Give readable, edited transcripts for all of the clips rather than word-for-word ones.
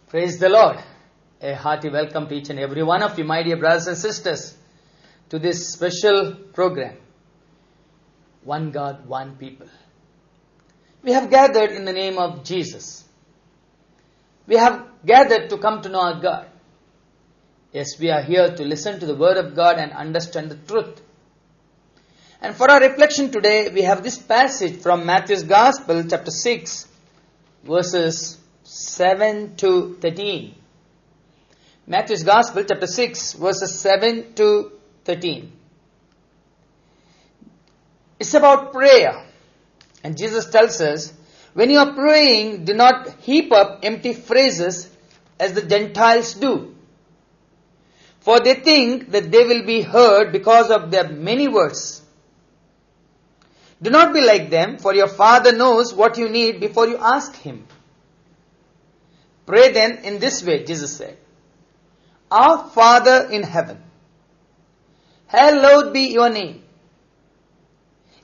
Praise the Lord. A hearty welcome to each and every one of you, my dear brothers and sisters, to this special program, One God, One People. We have gathered in the name of Jesus. We have gathered to come to know our God. Yes, we are here to listen to the Word of God and understand the truth. And for our reflection today, we have this passage from Matthew's Gospel, chapter 6, verses 7 to 13. Matthew's Gospel, chapter 6, verses 7 to 13. It's about prayer. And Jesus tells us, when you are praying, do not heap up empty phrases as the Gentiles do. For they think that they will be heard because of their many words. Do not be like them, for your Father knows what you need before you ask Him. Pray then in this way, Jesus said. Our Father in heaven, hallowed be your name.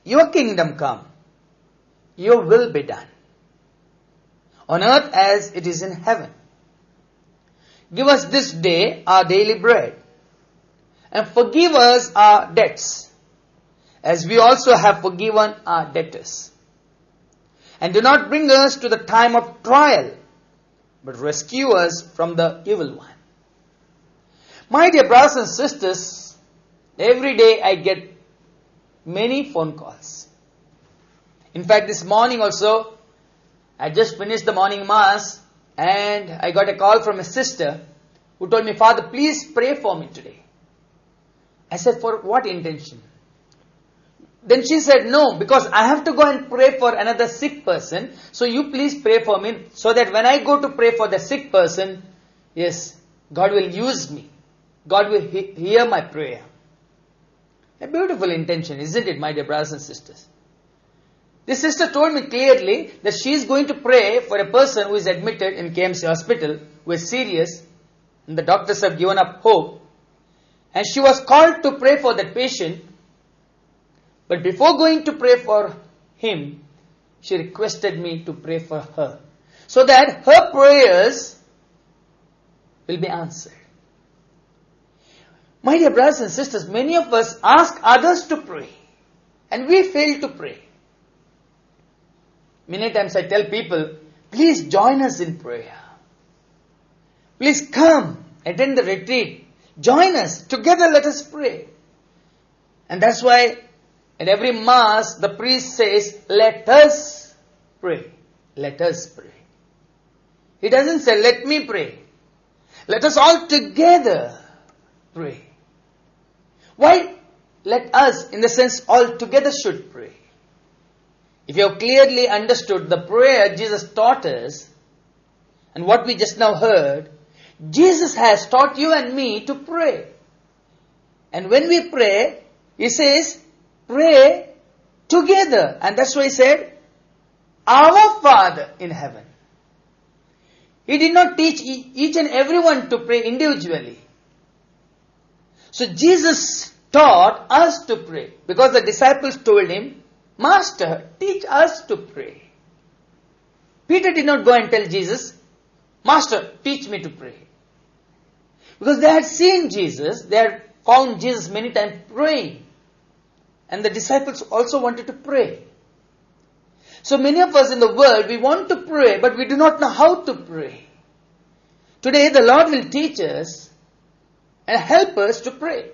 Your kingdom come. Your will be done. On earth as it is in heaven. Give us this day our daily bread. And forgive us our debts, as we also have forgiven our debtors. And do not bring us to the time of trial, but rescue us from the evil one. My dear brothers and sisters, every day I get many phone calls. In fact, this morning also, I just finished the morning mass and I got a call from a sister who told me, Father, please pray for me today. I said, for what intention? Then she said, no, because I have to go and pray for another sick person. So you please pray for me so that when I go to pray for the sick person, yes, God will use me. God will hear my prayer. A beautiful intention, isn't it, my dear brothers and sisters? This sister told me clearly that she is going to pray for a person who is admitted in KMC hospital, who is serious, and the doctors have given up hope. And she was called to pray for that patient. But before going to pray for him, she requested me to pray for her, so that her prayers will be answered. My dear brothers and sisters, many of us ask others to pray, and we fail to pray. Many times I tell people, please join us in prayer. Please come, attend the retreat. Join us. Together let us pray. And that's why at every mass, the priest says, let us pray. Let us pray. He doesn't say, let me pray. Let us all together pray. Why let us, in the sense, all together should pray? If you have clearly understood the prayer Jesus taught us, and what we just now heard, Jesus has taught you and me to pray. And when we pray, He says, pray together. And that's why He said, our Father in heaven. He did not teach each and everyone to pray individually. So Jesus taught us to pray, because the disciples told Him, Master, teach us to pray. Peter did not go and tell Jesus, Master, teach me to pray. Because they had seen Jesus, they had found Jesus many times praying. And the disciples also wanted to pray. So many of us in the world, we want to pray, but we do not know how to pray. Today, the Lord will teach us and help us to pray.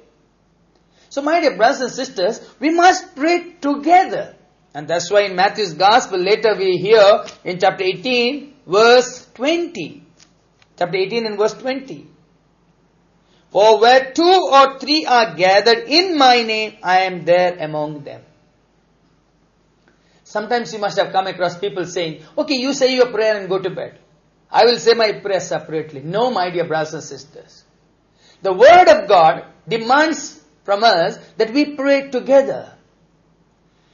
So my dear brothers and sisters, we must pray together. And that's why in Matthew's Gospel, later we hear in chapter 18, verse 20. Chapter 18 and verse 20. For where 2 or 3 are gathered in my name, I am there among them. Sometimes you must have come across people saying, okay, you say your prayer and go to bed. I will say my prayer separately. No, my dear brothers and sisters. The Word of God demands from us that we pray together.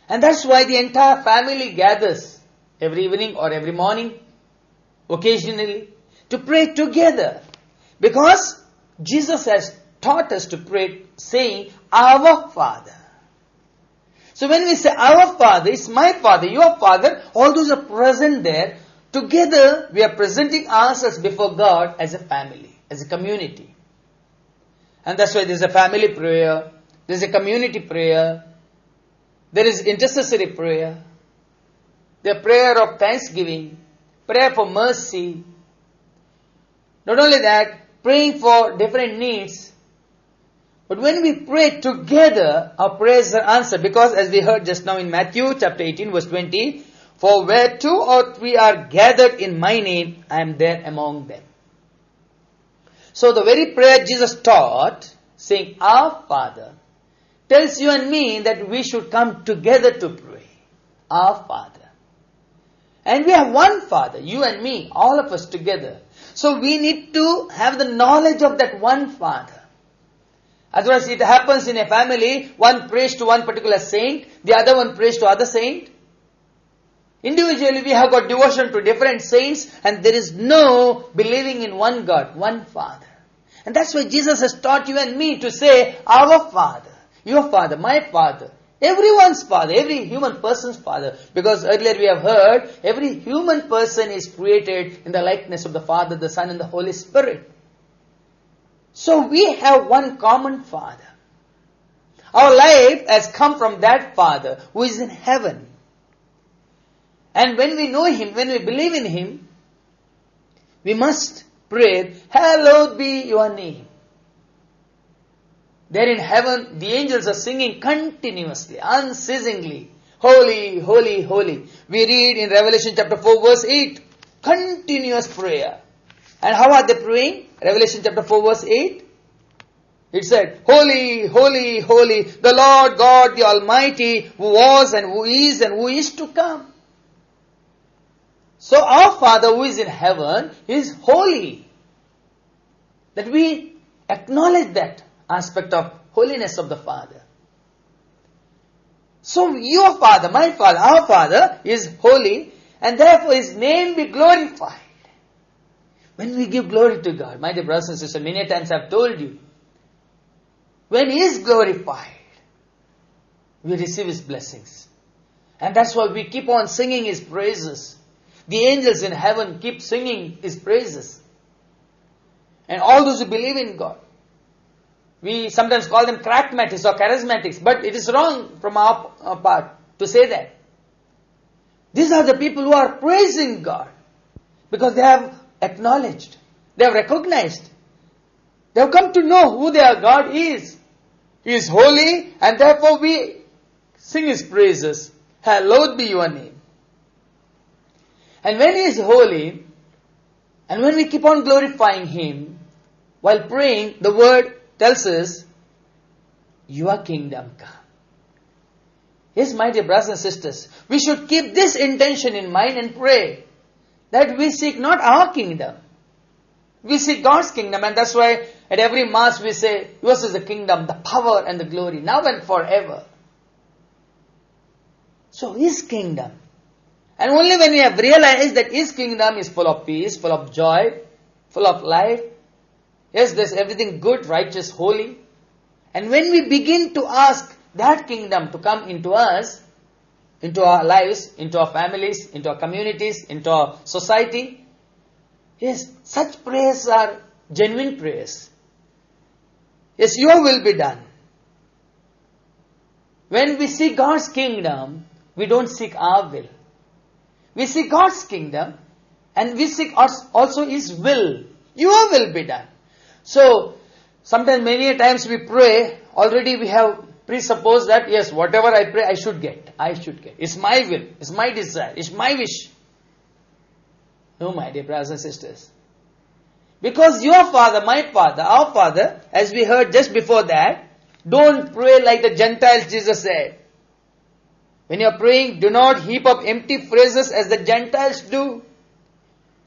And that's why the entire family gathers every evening or every morning, occasionally, to pray together. Because Jesus has taught us to pray saying, our Father. So when we say our Father, it's my Father, your Father, all those are present there Together, we are presenting ourselves before God as a family, as a community. And that's why there is a family prayer, there is a community prayer, there is intercessory prayer, the prayer of thanksgiving, prayer for mercy. Not only that, praying for different needs. But when we pray together, our prayers are answered. Because as we heard just now in Matthew chapter 18 verse 20, for where 2 or 3 are gathered in my name, I am there among them. So the very prayer Jesus taught, saying, Our Father, tells you and me that we should come together to pray. Our Father. And we have one Father, you and me, all of us together. So we need to have the knowledge of that one Father. Otherwise it happens in a family, one prays to one particular saint, the other one prays to other saint. Individually we have got devotion to different saints, and there is no believing in one God, one Father. And that's why Jesus has taught you and me to say, Our Father, your Father, my Father, everyone's Father, every human person's Father. Because earlier we have heard, every human person is created in the likeness of the Father, the Son and the Holy Spirit. So we have one common Father. Our life has come from that Father who is in heaven. And when we know Him, when we believe in Him, we must pray, Hallowed be your name. There in heaven, the angels are singing continuously, unceasingly, Holy, holy, holy. We read in Revelation chapter 4 verse 8, continuous prayer. And how are they praying? Revelation chapter 4 verse 8. It said, Holy, holy, holy, the Lord God the Almighty, who was and who is to come. So our Father who is in heaven is holy. That we acknowledge that aspect of holiness of the Father. So your Father, my Father, our Father is holy, and therefore His name be glorified. When we give glory to God, my dear brothers and sisters, many times I have told you, when He is glorified, we receive His blessings. And that's why we keep on singing His praises. The angels in heaven keep singing His praises. And all those who believe in God. We sometimes call them charismatics or charismatics, but it is wrong from our part to say that. These are the people who are praising God because they have acknowledged, they have recognized, they have come to know who their God is. He is holy, and therefore we sing His praises. Hallowed be your name. And when He is holy, and when we keep on glorifying Him, while praying, the word tells us, Your kingdom come. Yes, my dear brothers and sisters, we should keep this intention in mind and pray that we seek not our kingdom. We seek God's kingdom, and that's why at every Mass we say, Yours is the kingdom, the power and the glory, now and forever. So His kingdom. And only when we have realized that His kingdom is full of peace, full of joy, full of life, yes, there's everything good, righteous, holy. And when we begin to ask that kingdom to come into us, into our lives, into our families, into our communities, into our society, yes, such prayers are genuine prayers. Yes, Your will be done. When we seek God's kingdom, we don't seek our will. We seek God's kingdom, and we seek also His will. Your will be done. So, sometimes many times we pray, already we have presupposed that, yes, whatever I pray, I should get. It's my will, it's my desire, it's my wish. No, my dear brothers and sisters. Because your Father, my Father, our Father, as we heard just before that, don't pray like the Gentiles, Jesus said. When you are praying, do not heap up empty phrases as the Gentiles do.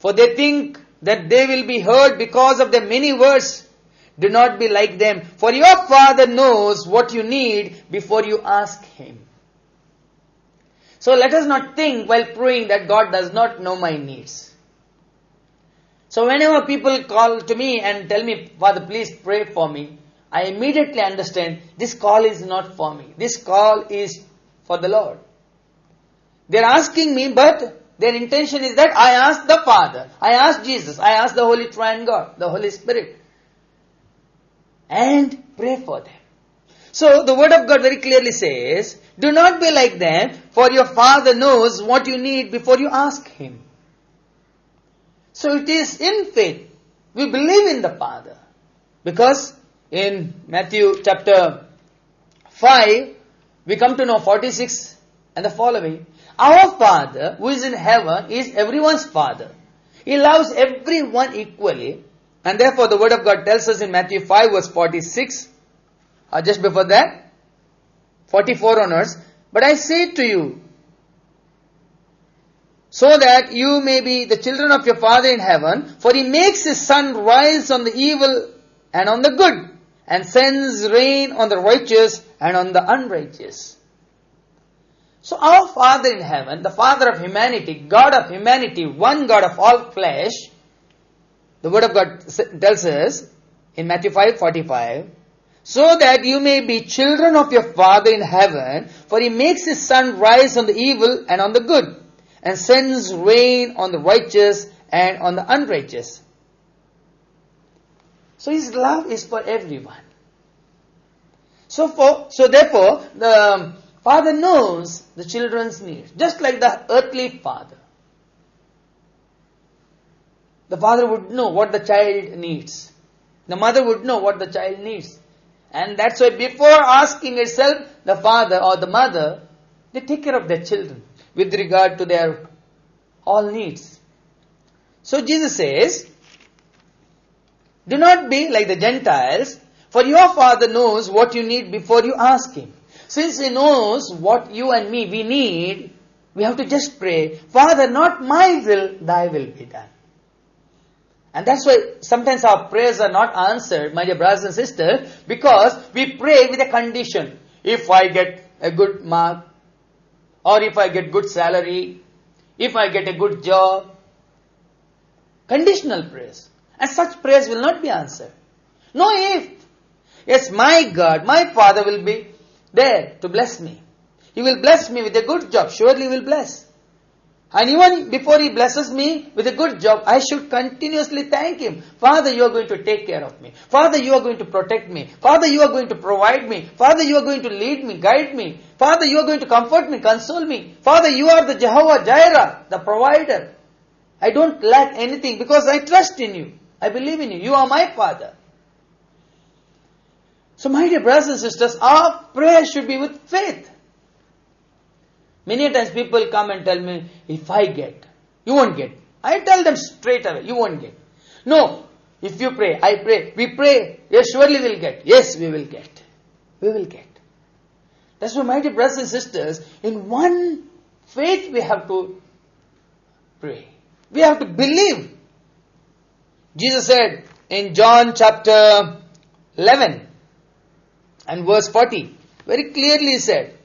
For they think that they will be heard because of their many words. Do not be like them. For your Father knows what you need before you ask Him. So let us not think while praying that God does not know my needs. So whenever people call to me and tell me, Father, please pray for me, I immediately understand this call is not for me. This call is for the Lord. They are asking me, but Their intention is that I ask the Father, I ask Jesus, I ask the Holy Triune God, the Holy Spirit, and pray for them. So the Word of God very clearly says, do not be like them, for your Father knows what you need before you ask Him. So it is in faith. We believe in the Father. Because in Matthew chapter 5, we come to know 46 and the following. Our Father who is in heaven is everyone's Father. He loves everyone equally. And therefore the Word of God tells us in Matthew 5 verse 46, or just before that, 44 onwards, but I say to you, so that you may be the children of your Father in heaven, for He makes His sun rise on the evil and on the good, and sends rain on the righteous and on the unrighteous. So our Father in heaven, the Father of humanity, God of humanity, one God of all flesh, the Word of God tells us in Matthew 5:45, so that you may be children of your Father in heaven, for He makes His sun rise on the evil and on the good, and sends rain on the righteous and on the unrighteous. So His love is for everyone. So therefore, the Father knows the children's needs, just like the earthly father. The father would know what the child needs. The mother would know what the child needs. And that's why before asking itself, the father or the mother, they take care of their children with regard to their all needs. So Jesus says, do not be like the Gentiles, for your Father knows what you need before you ask Him. Since He knows what you and me we need, we have to just pray, Father, not my will, Thy will be done. And that's why sometimes our prayers are not answered, my dear brothers and sisters, because we pray with a condition. If I get a good mark, or if I get good salary, if I get a good job. Conditional prayers. And such prayers will not be answered. No if. Yes, my God, my Father will be there to bless me. He will bless me with a good job. Surely He will bless. And even before He blesses me with a good job, I should continuously thank Him. Father, you are going to take care of me. Father, you are going to protect me. Father, you are going to provide me. Father, you are going to lead me, guide me. Father, you are going to comfort me, console me. Father, you are the Jehovah Jireh, the provider. I don't lack anything because I trust in you. I believe in you. You are my Father. So my dear brothers and sisters, our prayer should be with faith. Many times people come and tell me, if I get, you won't get. I tell them straight away, you won't get. No, if you pray, I pray, we pray, yes, surely we'll get. Yes, we will get. We will get. That's why my dear brothers and sisters, in one faith we have to pray. We have to believe. Jesus said in John chapter 11 and verse 40, very clearly He said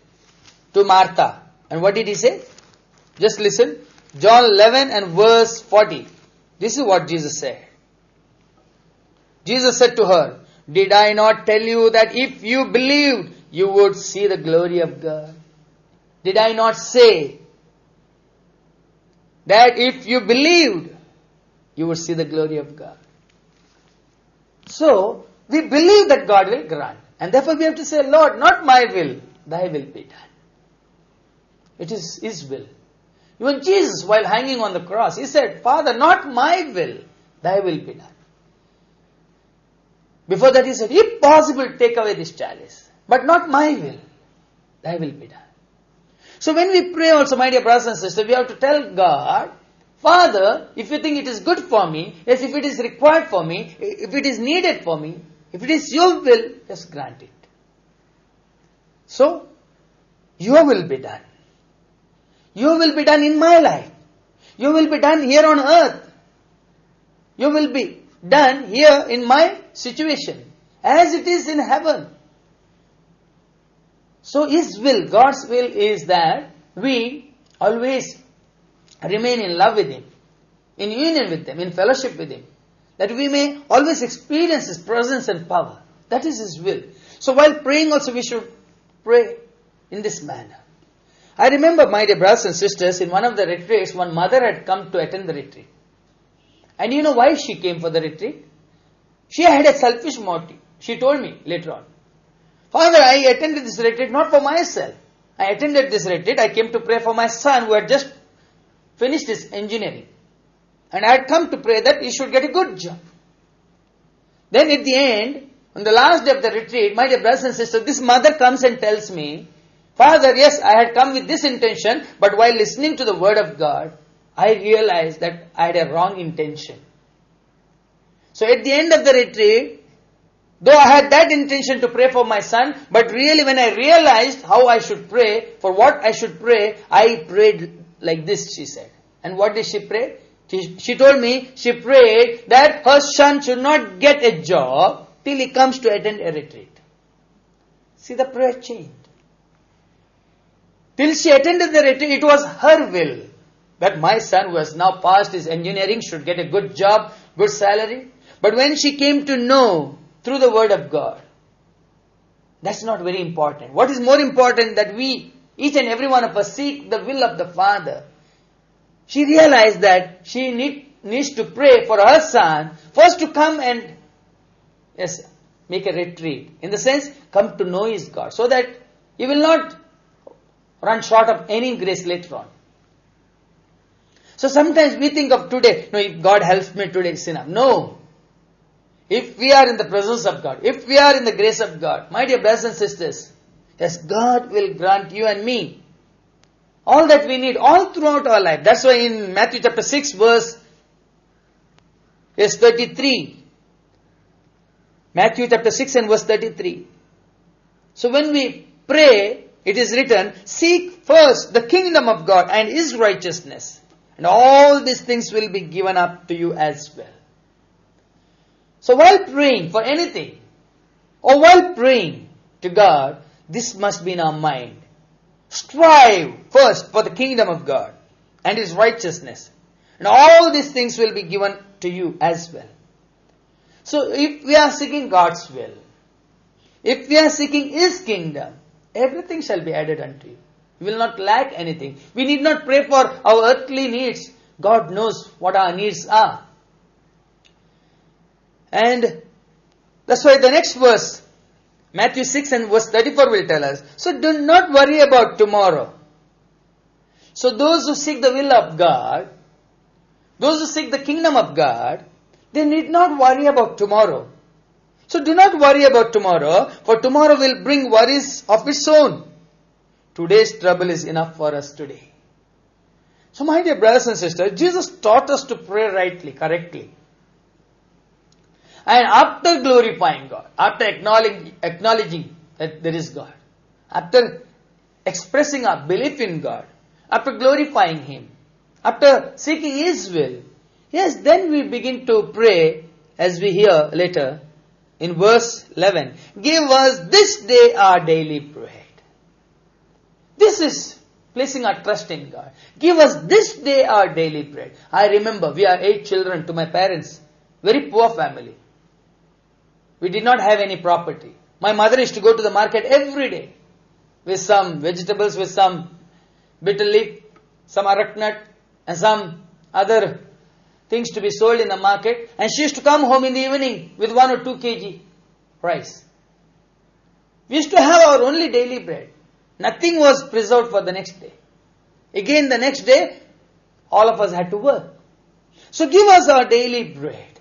to Martha, and what did He say? Just listen. John 11 and verse 40. This is what Jesus said. Jesus said to her, did I not tell you that if you believed, you would see the glory of God? Did I not say that if you believed, you would see the glory of God? So, we believe that God will grant. And therefore we have to say, Lord, not my will, Thy will be done. It is His will. Even Jesus, while hanging on the cross, He said, Father, not my will, Thy will be done. Before that He said, if possible, take away this chalice. But not my will, Thy will be done. So when we pray also, my dear brothers and sisters, we have to tell God, Father, if you think it is good for me, yes, if it is required for me, if it is needed for me, if it is your will, just grant it. So, your will be done. Your will be done in my life. Your will be done here on earth. Your will be done here in my situation, as it is in heaven. So His will, God's will is that we always remain in love with Him, in union with Him, in fellowship with Him, that we may always experience His presence and power. That is His will. So while praying also we should pray in this manner. I remember, my dear brothers and sisters, in one of the retreats, one mother had come to attend the retreat. And you know why she came for the retreat? She had a selfish motive. She told me later on, Father, I attended this retreat not for myself. I attended this retreat, I came to pray for my son who had just finished his engineering. And I had come to pray that he should get a good job. Then at the end, on the last day of the retreat, my dear brothers and sisters, this mother comes and tells me, Father, yes, I had come with this intention, but while listening to the word of God, I realized that I had a wrong intention. So at the end of the retreat, though I had that intention to pray for my son, but really when I realized how I should pray, for what I should pray, I prayed like this, she said. And what did she pray? She told me she prayed that her son should not get a job till he comes to attend a retreat. See, the prayer changed. Till she attended the retreat, it was her will that my son, who has now passed his engineering, should get a good job, good salary. But when she came to know through the word of God, that's not very important. What is more important, that we, each and every one of us, seek the will of the Father. She realized that she needs to pray for her son, first to come and make a retreat. In the sense, come to know his God, so that he will not run short of any grace later on. So sometimes we think of today, no, if God helps me today, it's enough. No. If we are in the presence of God, if we are in the grace of God, my dear brothers and sisters, yes, God will grant you and me all that we need all throughout our life. That's why in Matthew chapter 6 verse 33. Matthew chapter 6 and verse 33. So when we pray, it is written, seek first the kingdom of God and his righteousness, and all these things will be given up to you as well. So while praying for anything, or while praying to God, this must be in our mind. Strive first for the kingdom of God and his righteousness, and all these things will be given to you as well. So if we are seeking God's will, if we are seeking his kingdom, everything shall be added unto you. We will not lack anything. We need not pray for our earthly needs. God knows what our needs are. And that's why the next verse, Matthew 6 and verse 34 will tell us, so do not worry about tomorrow. So those who seek the will of God, those who seek the kingdom of God, they need not worry about tomorrow. So do not worry about tomorrow, for tomorrow will bring worries of its own. Today's trouble is enough for us today. So my dear brothers and sisters, Jesus taught us to pray rightly, correctly. And after glorifying God, after acknowledging that there is God, after expressing our belief in God, after glorifying him, after seeking his will, yes, then we begin to pray, as we hear later in verse 11. Give us this day our daily bread. This is placing our trust in God. Give us this day our daily bread. I remember we are 8 children to my parents. Very poor family. We did not have any property. My mother used to go to the market every day with some vegetables, with some bitter leaf, some arak nut, and some other things to be sold in the market. And she used to come home in the evening with 1 or 2 kg rice. We used to have our only daily bread. Nothing was preserved for the next day. Again the next day, all of us had to work. So give us our daily bread.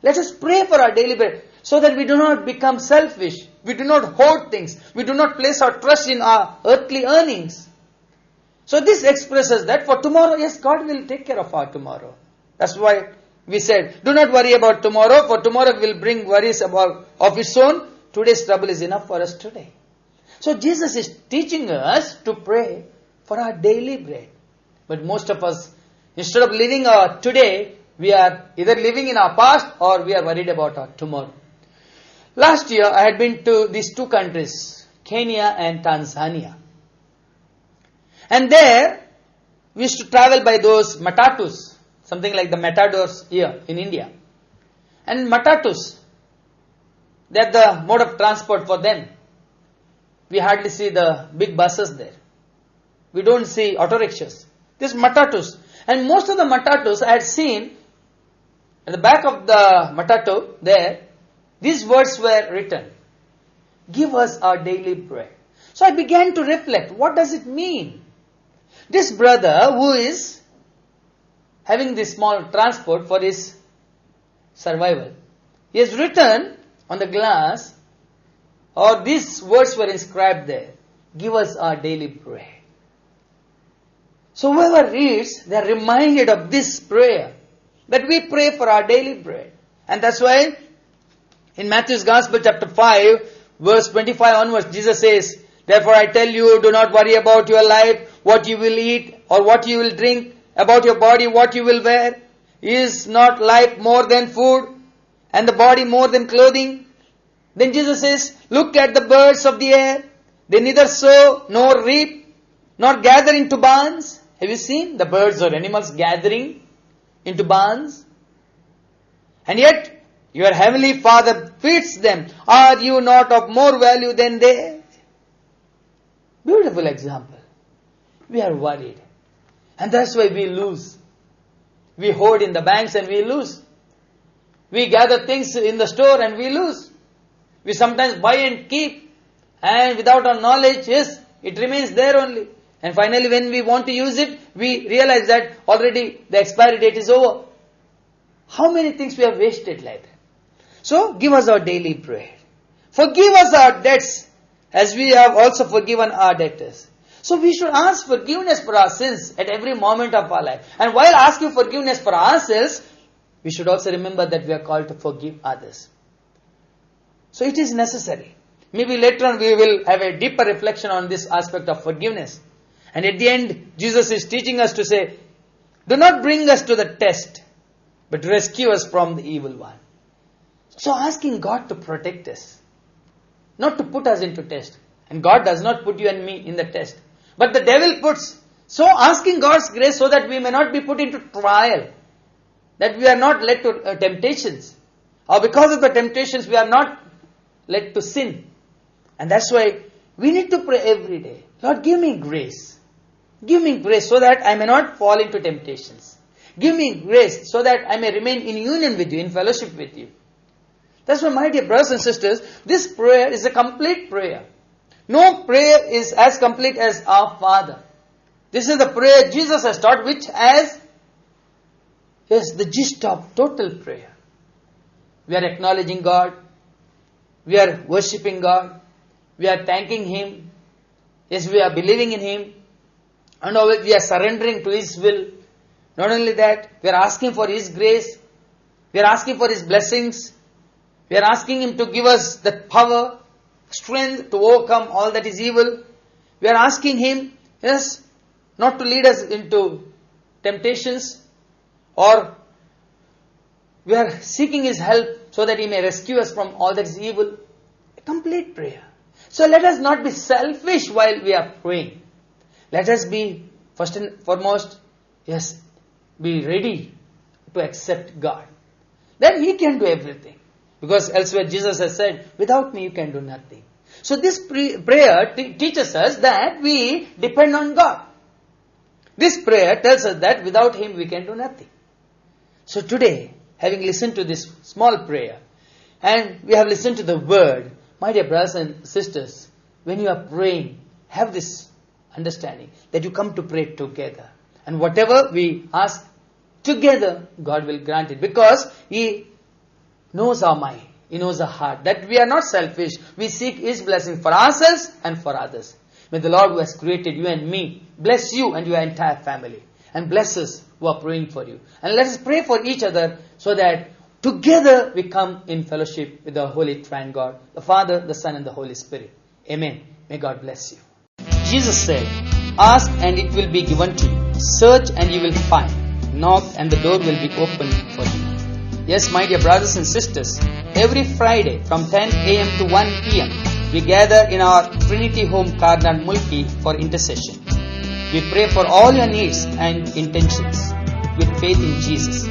Let us pray for our daily bread, so that we do not become selfish. We do not hoard things. We do not place our trust in our earthly earnings. So this expresses that for tomorrow, yes, God will take care of our tomorrow. That's why we said, do not worry about tomorrow, for tomorrow will bring worries of its own. Today's trouble is enough for us today. So Jesus is teaching us to pray for our daily bread. But most of us, instead of living our today, we are either living in our past or we are worried about our tomorrow. Last year, I had been to these 2 countries, Kenya and Tanzania. And there, we used to travel by those matatus, something like the matadors here in India. And matatus, they are the mode of transport for them. We hardly see the big buses there. we don't see auto rickshaws. These matatus. And most of the matatus I had seen, at the back of the matatu there, these words were written. Give us our daily bread. So I began to reflect, what does it mean? This brother who is having this small transport for his survival, he has written on the glass, or these words were inscribed there. Give us our daily bread. So whoever reads, they are reminded of this prayer, that we pray for our daily bread. And that's why in Matthew's Gospel chapter 5, verse 25 onwards, Jesus says, therefore I tell you, do not worry about your life, what you will eat or what you will drink, about your body, what you will wear. Is not life more than food, and the body more than clothing? Then Jesus says, look at the birds of the air. They neither sow nor reap, nor gather into barns. Have you seen the birds or animals gathering into barns? And yet, your heavenly Father feeds them. Are you not of more value than they? Beautiful example. We are worried. And that's why we lose. We hoard in the banks and we lose. We gather things in the store and we lose. We sometimes buy and keep. And without our knowledge, yes, it remains there only. And finally when we want to use it, we realize that already the expiry date is over. How many things we have wasted like that? So, give us our daily bread. Forgive us our debts as we have also forgiven our debtors. So, we should ask forgiveness for our sins at every moment of our life. And while asking forgiveness for ourselves, we should also remember that we are called to forgive others. So, it is necessary. Maybe later on we will have a deeper reflection on this aspect of forgiveness. And at the end, Jesus is teaching us to say, do not bring us to the test, but rescue us from the evil one. So asking God to protect us, not to put us into test. And God does not put you and me in the test. But the devil puts. So asking God's grace so that we may not be put into trial. That we are not led to temptations. Or because of the temptations we are not led to sin. And that's why we need to pray every day. Lord, give me grace. Give me grace so that I may not fall into temptations. Give me grace so that I may remain in union with you, in fellowship with you. That's why, my dear brothers and sisters, this prayer is a complete prayer. No prayer is as complete as our Father. This is the prayer Jesus has taught, which is the gist of total prayer. We are acknowledging God. We are worshipping God. We are thanking Him. Yes, we are believing in Him. And we are surrendering to His will. Not only that, we are asking for His grace. We are asking for His blessings. We are asking Him to give us the power, strength to overcome all that is evil. We are asking Him, yes, not to lead us into temptations, or we are seeking His help so that He may rescue us from all that is evil. A complete prayer. So let us not be selfish while we are praying. Let us be, first and foremost, yes, be ready to accept God. Then He can do everything. Because elsewhere Jesus has said, without me you can do nothing. So this prayer teaches us that we depend on God. This prayer tells us that without Him we can do nothing. So today, having listened to this small prayer, and we have listened to the word, my dear brothers and sisters, when you are praying, have this understanding that you come to pray together. And whatever we ask together, God will grant it. Because He knows our mind. He knows our heart. That we are not selfish. We seek His blessing for ourselves and for others. May the Lord who has created you and me bless you and your entire family. And bless us who are praying for you. And let us pray for each other so that together we come in fellowship with the Holy Trine God, the Father, the Son and the Holy Spirit. Amen. May God bless you. Jesus said, ask and it will be given to you. Search and you will find. Knock and the door will be opened for you. Yes, my dear brothers and sisters, every Friday from 10 a.m. to 1 p.m. we gather in our Trinity Home, Karnal, Mulki for intercession. We pray for all your needs and intentions with faith in Jesus.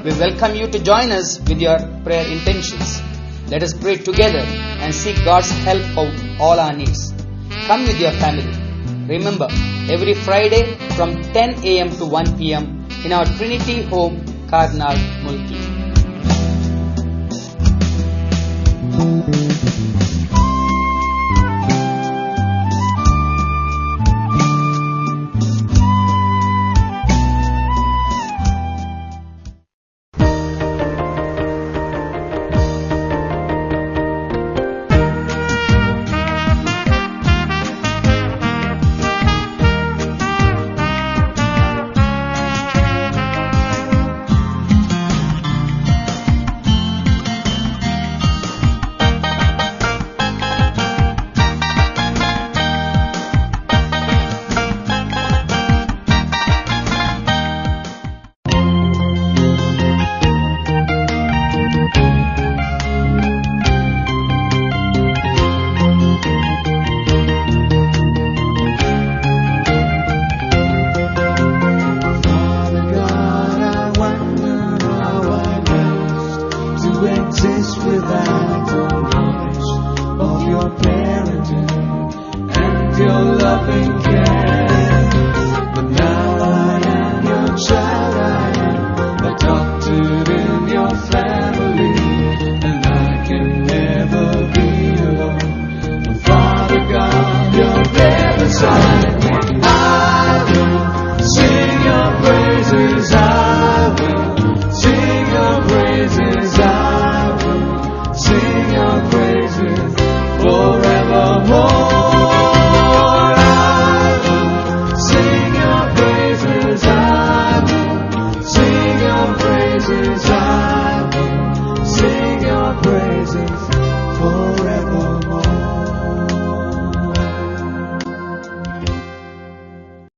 We welcome you to join us with your prayer intentions. Let us pray together and seek God's help for all our needs. Come with your family. Remember, every Friday from 10 a.m. to 1 p.m. in our Trinity home, Karnal, Mulki. Exist without